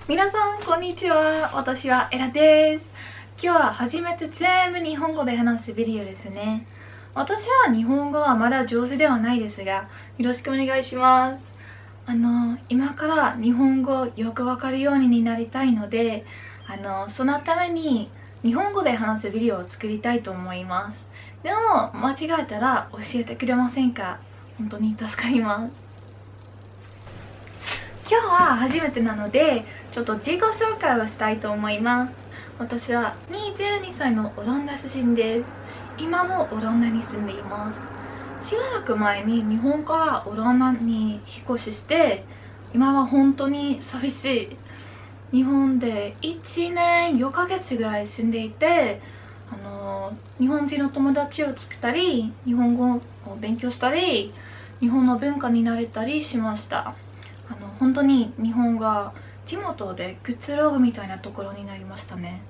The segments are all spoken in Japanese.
皆さんこんにちは。私はエラです。今日は初めて全部日本語で話すビデオですね。私は日本語はまだ上手ではないですが、よろしくお願いします。今から日本語よくわかるようになりたいので、そのために日本語で話すビデオを作りたいと思います。でも間違えたら教えてくれませんか？本当に助かります。今日は初めてなのでちょっと自己紹介をしたいと思います。私は22歳のオランダ出身です。今もオランダに住んでいます。しばらく前に日本からオランダに引っ越しして、今は本当に寂しい。日本で1年4ヶ月ぐらい住んでいて、日本人の友達を作ったり、日本語を勉強したり、日本の文化に慣れたりしました。本当に日本が地元でくつろぐみたいなところになりましたね。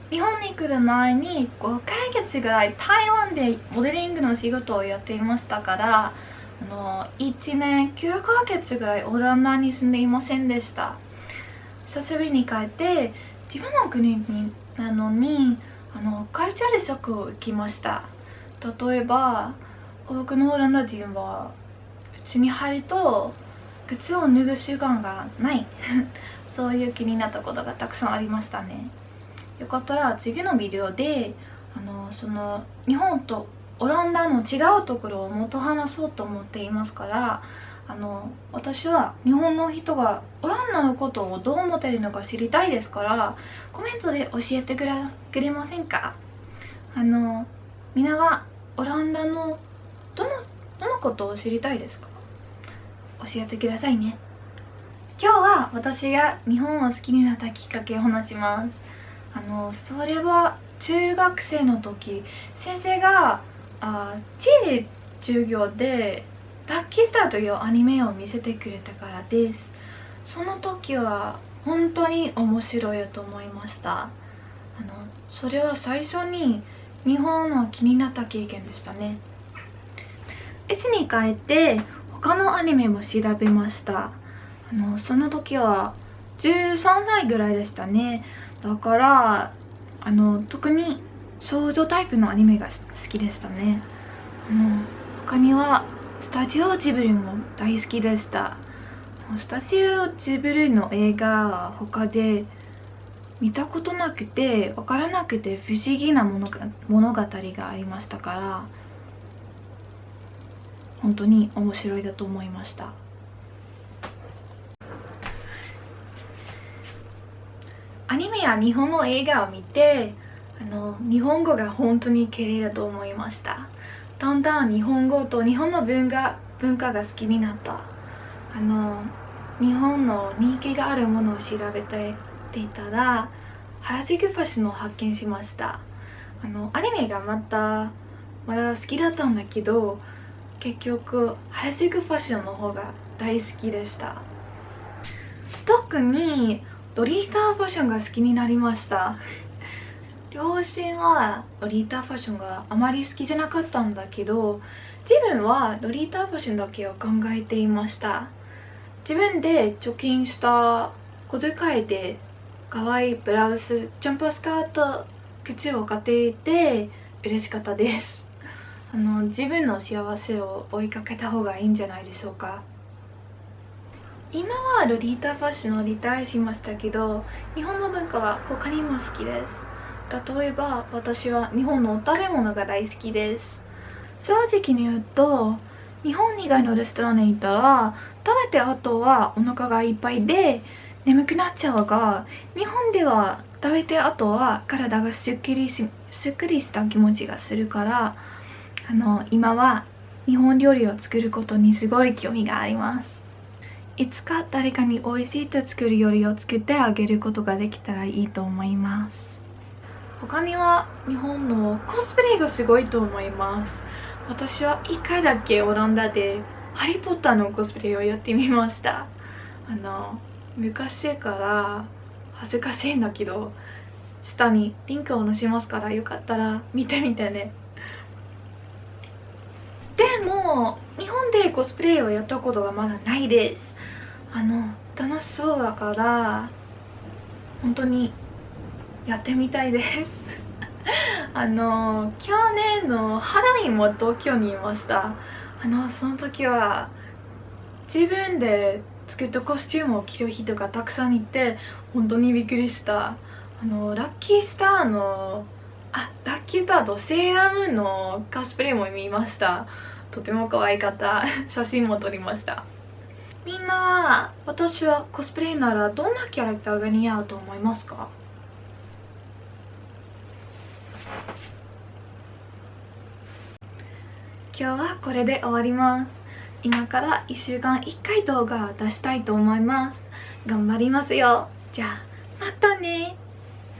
日本に来る前に5ヶ月ぐらい台湾でモデリングの仕事をやっていましたから、1年9ヶ月ぐらいオランダに住んでいませんでした。久しぶりに帰って自分の国になのにカルチャーショックを受けました。例えば多くのオランダ人は家に入ると靴を脱ぐ習慣がないそういう気になったことがたくさんありましたね。よかったら次のビデオでその日本とオランダの違うところをもっと話そうと思っていますから、私は日本の人がオランダのことをどう思っているのか知りたいですから、コメントで教えてくれませんか？みんなはオランダのどのことを知りたいですか？教えてくださいね。今日は私が日本を好きになったきっかけを話します。それは中学生の時、先生が地理授業でラッキースターというアニメを見せてくれたからです。その時は本当に面白いと思いました。それは最初に日本の気になった経験でしたね。家に帰って他のアニメも調べました。その時は13歳ぐらいでしたね。だから特に少女タイプのアニメが好きでしたね。他にはスタジオジブリも大好きでした。スタジオジブリの映画は他で見たことなくて分からなくて不思議な物語がありましたから、本当に面白いだと思いました。アニメや日本の映画を見て日本語が本当に綺麗だと思いました。だんだん日本語と日本の文化が好きになった。日本の人気があるものを調べていたら原宿ファッションを発見しました。アニメがまだ好きだったんだけど、結局原宿ファッションの方が大好きでした。特にロリータファッションが好きになりました。両親はロリータファッションがあまり好きじゃなかったんだけど、自分はロリータファッションだけを考えていました。自分で貯金した小遣いで可愛いブラウス、ジャンパースカート、靴を買っていて嬉しかったです。自分の幸せを追いかけた方がいいんじゃないでしょうか。今はロリータファッションをリタイアしましたけど、日本の文化は他にも好きです。例えば私は日本の食べ物が大好きです。正直に言うと日本以外のレストランに行ったら食べてあとはお腹がいっぱいで眠くなっちゃうが、日本では食べてあとは体がすっきりした気持ちがするから、今は日本料理を作ることにすごい興味があります。いつか誰かに美味しいと作る料理を作ってあげることができたらいいと思います。他には日本のコスプレがすごいと思います。私は1回だけオランダでハリーポッターのコスプレをやってみました。昔から恥ずかしいんだけど下にリンクを載せますから、よかったら見てみてね。でも日本でコスプレをやったことがまだないです。楽しそうだから本当にやってみたいです去年のハロウィンも東京にいました。その時は自分で作ったコスチュームを着る人がたくさんいて本当にびっくりした。ラッキースターとセーラームーンのコスプレも見ました。とても可愛かった写真も撮りました。みんなは私はコスプレならどんなキャラクターが似合うと思いますか？今日はこれで終わります。今から1週間1回動画出したいと思います。頑張りますよ。じゃあまたね。